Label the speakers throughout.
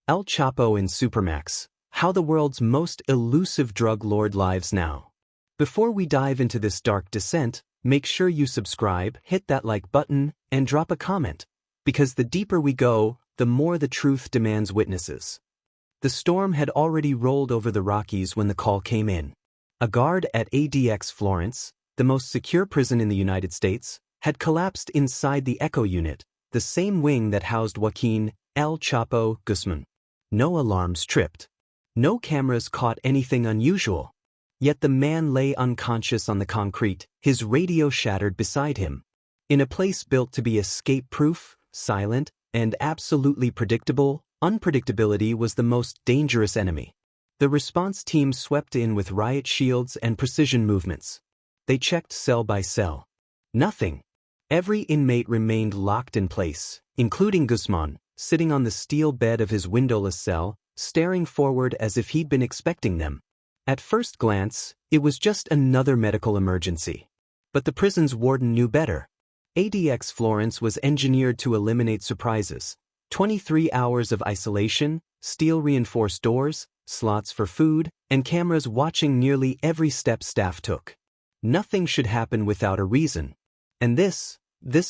Speaker 1: El Chapo in Supermax, how the world's most elusive drug lord lives now. Before we dive into this dark descent, make sure you subscribe, hit that like button, and drop a comment. Because the deeper we go, the more the truth demands witnesses. The storm had already rolled over the Rockies when the call came in. A guard at ADX Florence, the most secure prison in the United States, had collapsed inside the Echo Unit, the same wing that housed Joaquín, El Chapo, Guzmán. No alarms tripped. No cameras caught anything unusual. Yet the man lay unconscious on the concrete, his radio shattered beside him. In a place built to be escape-proof, silent, and absolutely predictable, unpredictability was the most dangerous enemy. The response team swept in with riot shields and precision movements. They checked cell by cell. Nothing. Every inmate remained locked in place, including Guzmán, sitting on the steel bed of his windowless cell, staring forward as if he'd been expecting them. At first glance, it was just another medical emergency. But the prison's warden knew better. ADX Florence was engineered to eliminate surprises. 23 hours of isolation, steel-reinforced doors, slots for food, and cameras watching nearly every step staff took. Nothing should happen without a reason. And this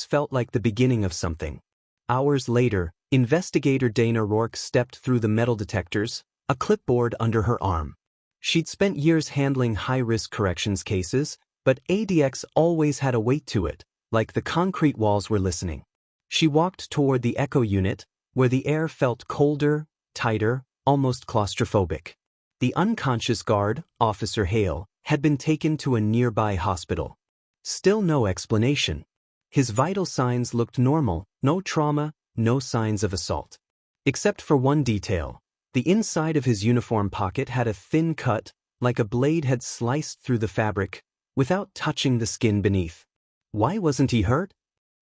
Speaker 1: felt like the beginning of something. Hours later, investigator Dana Rourke stepped through the metal detectors, a clipboard under her arm. She'd spent years handling high-risk corrections cases, but ADX always had a weight to it, like the concrete walls were listening. She walked toward the Echo Unit, where the air felt colder, tighter, almost claustrophobic. The unconscious guard, Officer Hale, had been taken to a nearby hospital. Still no explanation. His vital signs looked normal, no trauma, no signs of assault. Except for one detail. The inside of his uniform pocket had a thin cut, like a blade had sliced through the fabric, without touching the skin beneath. Why wasn't he hurt?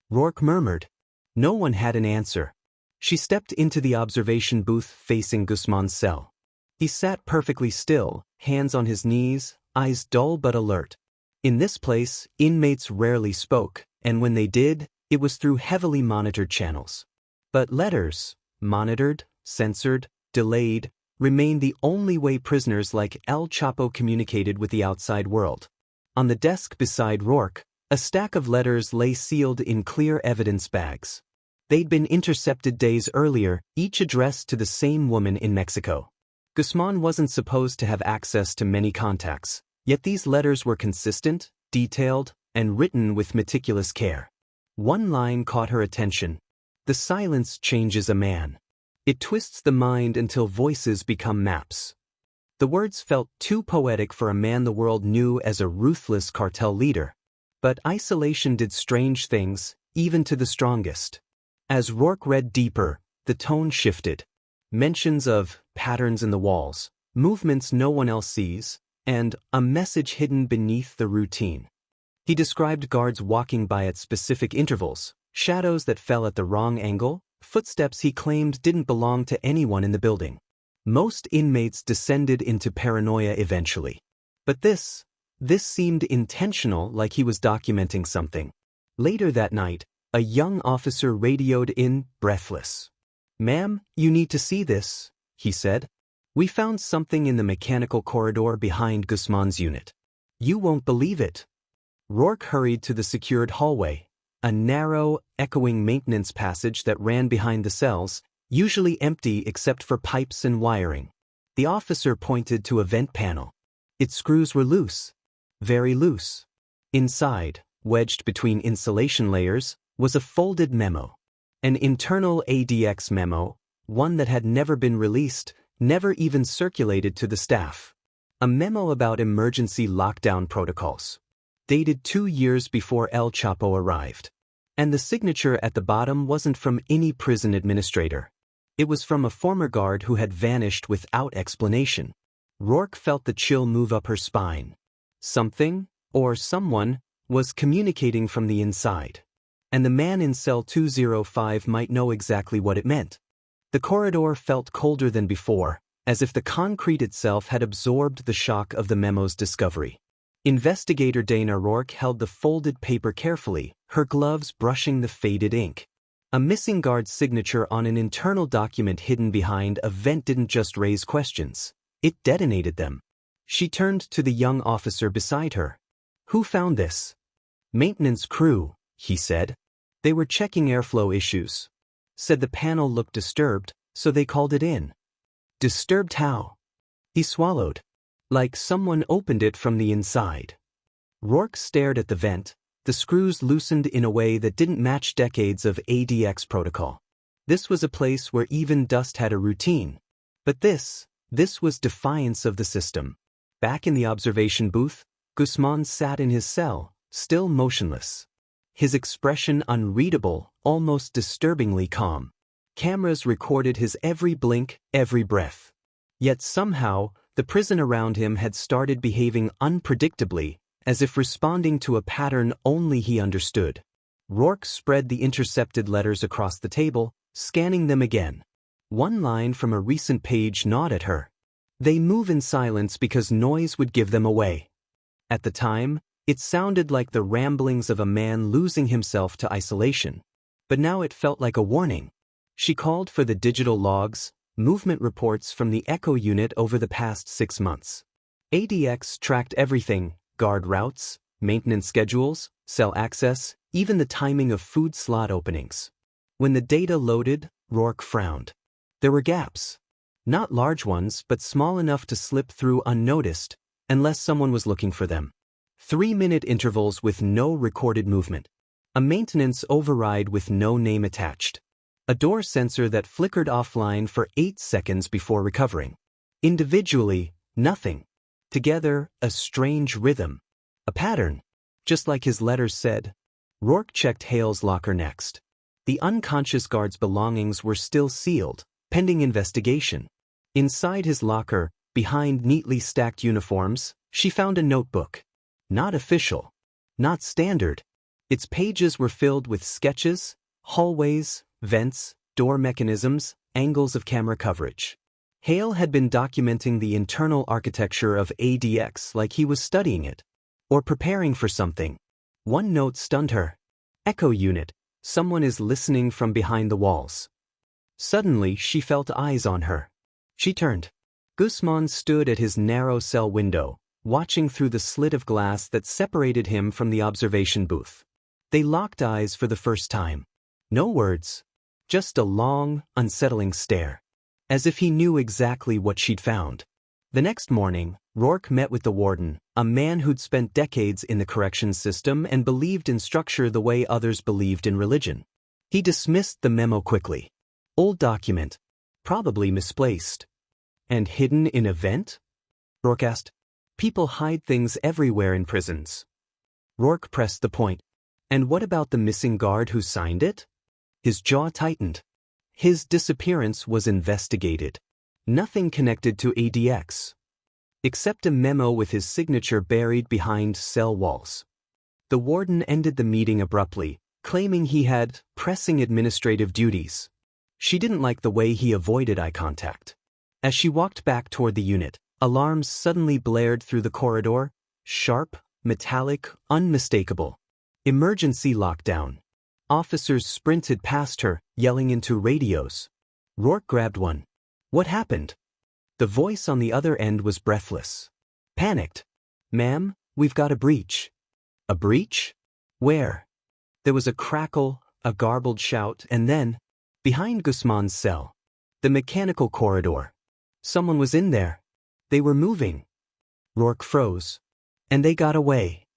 Speaker 1: Rourke murmured. No one had an answer. She stepped into the observation booth facing Guzmán's cell. He sat perfectly still, hands on his knees, eyes dull but alert. In this place, inmates rarely spoke, and when they did, it was through heavily monitored channels. But letters, monitored, censored, delayed, remained the only way prisoners like El Chapo communicated with the outside world. On the desk beside Rourke, a stack of letters lay sealed in clear evidence bags. They'd been intercepted days earlier, each addressed to the same woman in Mexico. Guzmán wasn't supposed to have access to many contacts, yet these letters were consistent, detailed, and written with meticulous care. One line caught her attention. The silence changes a man. It twists the mind until voices become maps. The words felt too poetic for a man the world knew as a ruthless cartel leader. But isolation did strange things, even to the strongest. As Rourke read deeper, the tone shifted. Mentions of patterns in the walls, movements no one else sees, and a message hidden beneath the routine. He described guards walking by at specific intervals, shadows that fell at the wrong angle, footsteps he claimed didn't belong to anyone in the building. Most inmates descended into paranoia eventually. But this seemed intentional, like he was documenting something. Later that night, a young officer radioed in, breathless. "Ma'am, you need to see this," he said. "We found something in the mechanical corridor behind Guzmán's unit. You won't believe it." Rourke hurried to the secured hallway, a narrow, echoing maintenance passage that ran behind the cells, usually empty except for pipes and wiring. The officer pointed to a vent panel. Its screws were loose. Very loose. Inside, wedged between insulation layers, was a folded memo. An internal ADX memo, one that had never been released, never even circulated to the staff. A memo about emergency lockdown protocols. Dated 2 years before El Chapo arrived. And the signature at the bottom wasn't from any prison administrator. It was from a former guard who had vanished without explanation. Rourke felt the chill move up her spine. Something, or someone, was communicating from the inside. And the man in cell 205 might know exactly what it meant. The corridor felt colder than before, as if the concrete itself had absorbed the shock of the memo's discovery. Investigator Dana Rourke held the folded paper carefully, her gloves brushing the faded ink. A missing guard's signature on an internal document hidden behind a vent didn't just raise questions, it detonated them. She turned to the young officer beside her. "Who found this?" "Maintenance crew," he said. "They were checking airflow issues. Said the panel looked disturbed, so they called it in." "Disturbed how?" He swallowed. "Like someone opened it from the inside." Rourke stared at the vent. The screws loosened in a way that didn't match decades of ADX protocol. This was a place where even dust had a routine. But this was defiance of the system. Back in the observation booth, Guzmán sat in his cell, still motionless. His expression unreadable, almost disturbingly calm. Cameras recorded his every blink, every breath. Yet somehow, the prison around him had started behaving unpredictably, as if responding to a pattern only he understood. Rourke spread the intercepted letters across the table, scanning them again. One line from a recent page gnawed at her. "They move in silence because noise would give them away." At the time, it sounded like the ramblings of a man losing himself to isolation. But now it felt like a warning. She called for the digital logs, movement reports from the Echo unit over the past 6 months. ADX tracked everything: guard routes, maintenance schedules, cell access, even the timing of food slot openings. When the data loaded, Rourke frowned. There were gaps. Not large ones, but small enough to slip through unnoticed, unless someone was looking for them. 3-minute intervals with no recorded movement. A maintenance override with no name attached. A door sensor that flickered offline for 8 seconds before recovering. Individually, nothing. Together, a strange rhythm. A pattern. Just like his letters said. Rourke checked Hale's locker next. The unconscious guard's belongings were still sealed, pending investigation. Inside his locker, behind neatly stacked uniforms, she found a notebook. Not official. Not standard. Its pages were filled with sketches, hallways, vents, door mechanisms, angles of camera coverage. Hale had been documenting the internal architecture of ADX like he was studying it. Or preparing for something. One note stunned her. "Echo unit. Someone is listening from behind the walls." Suddenly, she felt eyes on her. She turned. Guzmán stood at his narrow cell window, watching through the slit of glass that separated him from the observation booth. They locked eyes for the first time. No words. Just a long, unsettling stare. As if he knew exactly what she'd found. The next morning, Rourke met with the warden, a man who'd spent decades in the corrections system and believed in structure the way others believed in religion. He dismissed the memo quickly. Old document. Probably misplaced. "And hidden in a vent?" Rourke asked. "People hide things everywhere in prisons." Rourke pressed the point. "And what about the missing guard who signed it?" His jaw tightened. His disappearance was investigated. Nothing connected to ADX. Except a memo with his signature buried behind cell walls. The warden ended the meeting abruptly, claiming he had pressing administrative duties. She didn't like the way he avoided eye contact. As she walked back toward the unit, alarms suddenly blared through the corridor, sharp, metallic, unmistakable. Emergency lockdown. Officers sprinted past her, yelling into radios. Rourke grabbed one. "What happened?" The voice on the other end was breathless. Panicked. "Ma'am, we've got a breach." "A breach? Where?" There was a crackle, a garbled shout, and then, behind Guzmán's cell, the mechanical corridor. Someone was in there. They were moving. Rourke froze. And they got away.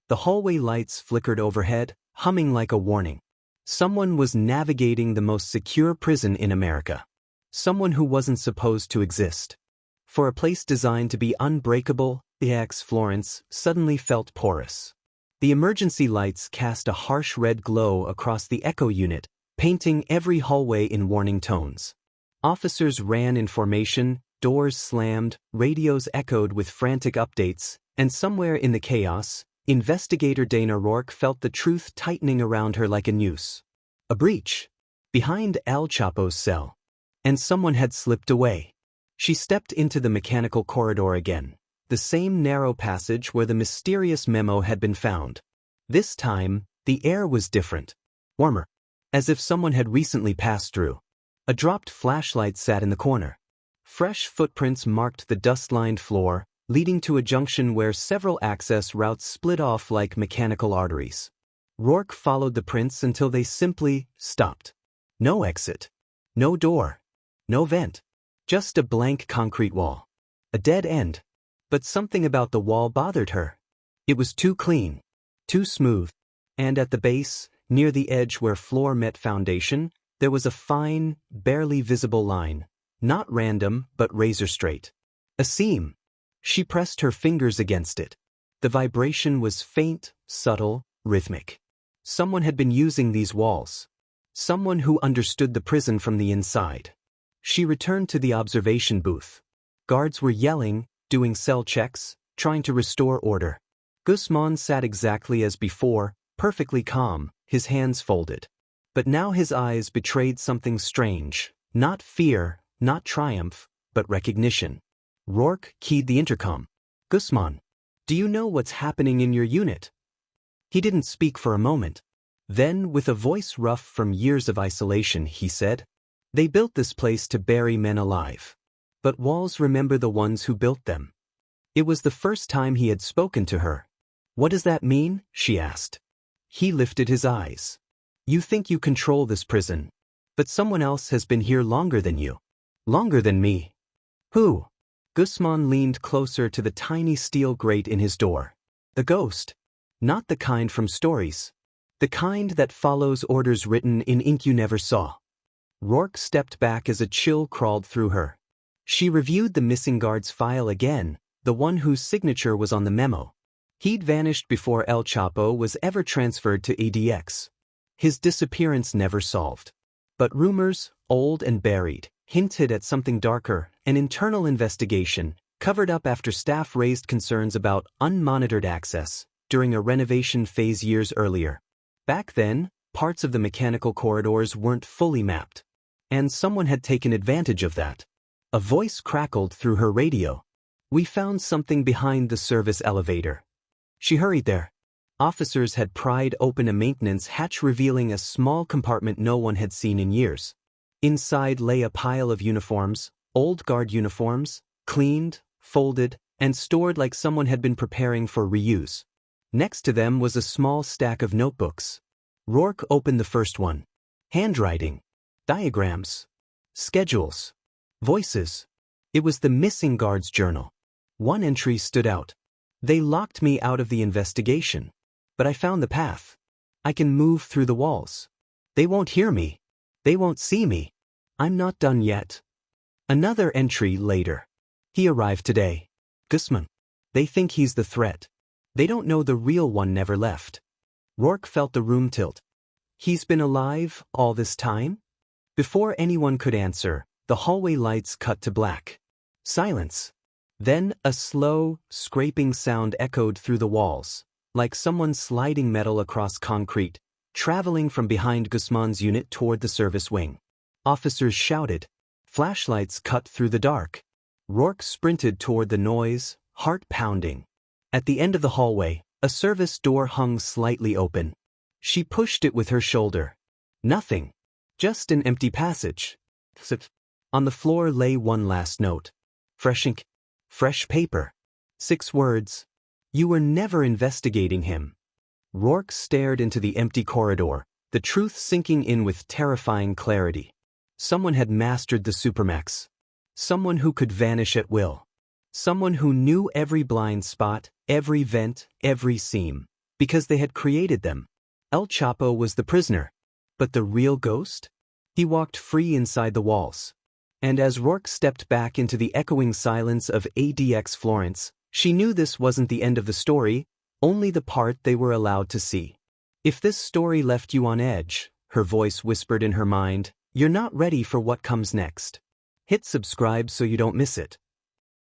Speaker 1: The hallway lights flickered overhead, humming like a warning. Someone was navigating the most secure prison in America. Someone who wasn't supposed to exist. For a place designed to be unbreakable, ADX Florence suddenly felt porous. The emergency lights cast a harsh red glow across the Echo unit, painting every hallway in warning tones. Officers ran in formation, doors slammed, radios echoed with frantic updates, and somewhere in the chaos, investigator Dana Rourke felt the truth tightening around her like a noose. A breach. Behind El Chapo's cell. And someone had slipped away. She stepped into the mechanical corridor again, the same narrow passage where the mysterious memo had been found. This time, the air was different. Warmer. as if someone had recently passed through. A dropped flashlight sat in the corner. Fresh footprints marked the dust-lined floor, leading to a junction where several access routes split off like mechanical arteries. Rourke followed the prints until they simply stopped. No exit. No door. No vent. Just a blank concrete wall. A dead end. But something about the wall bothered her. It was too clean. Too smooth. And at the base, near the edge where floor met foundation, there was a fine, barely visible line. Not random, but razor-straight. A seam. She pressed her fingers against it. The vibration was faint, subtle, rhythmic. Someone had been using these walls. Someone who understood the prison from the inside. She returned to the observation booth. Guards were yelling, doing cell checks, trying to restore order. Guzmán sat exactly as before, perfectly calm, his hands folded. But now his eyes betrayed something strange. Not fear, not triumph, but recognition. Rourke keyed the intercom. "Guzmán, do you know what's happening in your unit?" He didn't speak for a moment. Then, with a voice rough from years of isolation, he said, "They built this place to bury men alive. But walls remember the ones who built them." It was the first time he had spoken to her. "What does that mean?" she asked. He lifted his eyes. "You think you control this prison. But someone else has been here longer than you. Longer than me." "Who?" Guzmán leaned closer to the tiny steel grate in his door. "The ghost. Not the kind from stories. The kind that follows orders written in ink you never saw." Rourke stepped back as a chill crawled through her. She reviewed the missing guard's file again, the one whose signature was on the memo. He'd vanished before El Chapo was ever transferred to ADX. His disappearance never solved. But rumors, old and buried, hinted at something darker, an internal investigation, covered up after staff raised concerns about unmonitored access during a renovation phase years earlier. Back then, parts of the mechanical corridors weren't fully mapped. And someone had taken advantage of that. A voice crackled through her radio. "We found something behind the service elevator." She hurried there. Officers had pried open a maintenance hatch revealing a small compartment no one had seen in years. Inside lay a pile of uniforms, old guard uniforms, cleaned, folded, and stored like someone had been preparing for reuse. Next to them was a small stack of notebooks. Rourke opened the first one. Handwriting. Diagrams. Schedules. Voices. It was the missing guard's journal. One entry stood out. "They locked me out of the investigation. But I found the path. I can move through the walls. They won't hear me. They won't see me. I'm not done yet." Another entry later. "He arrived today. Guzmán. They think he's the threat. They don't know the real one never left." Rourke felt the room tilt. "He's been alive all this time?" Before anyone could answer, the hallway lights cut to black. Silence. Then a slow, scraping sound echoed through the walls, like someone sliding metal across concrete, traveling from behind Guzmán's unit toward the service wing. Officers shouted. Flashlights cut through the dark. Rourke sprinted toward the noise, heart pounding. At the end of the hallway, a service door hung slightly open. She pushed it with her shoulder. Nothing. Just an empty passage. On the floor lay one last note. Fresh ink. Fresh paper. 6 words. "You were never investigating him." Rourke stared into the empty corridor, the truth sinking in with terrifying clarity. Someone had mastered the Supermax. Someone who could vanish at will. Someone who knew every blind spot, every vent, every seam, because they had created them. El Chapo was the prisoner. But the real ghost? He walked free inside the walls. And as Rourke stepped back into the echoing silence of ADX Florence, she knew this wasn't the end of the story, only the part they were allowed to see. If this story left you on edge, her voice whispered in her mind, you're not ready for what comes next. Hit subscribe so you don't miss it.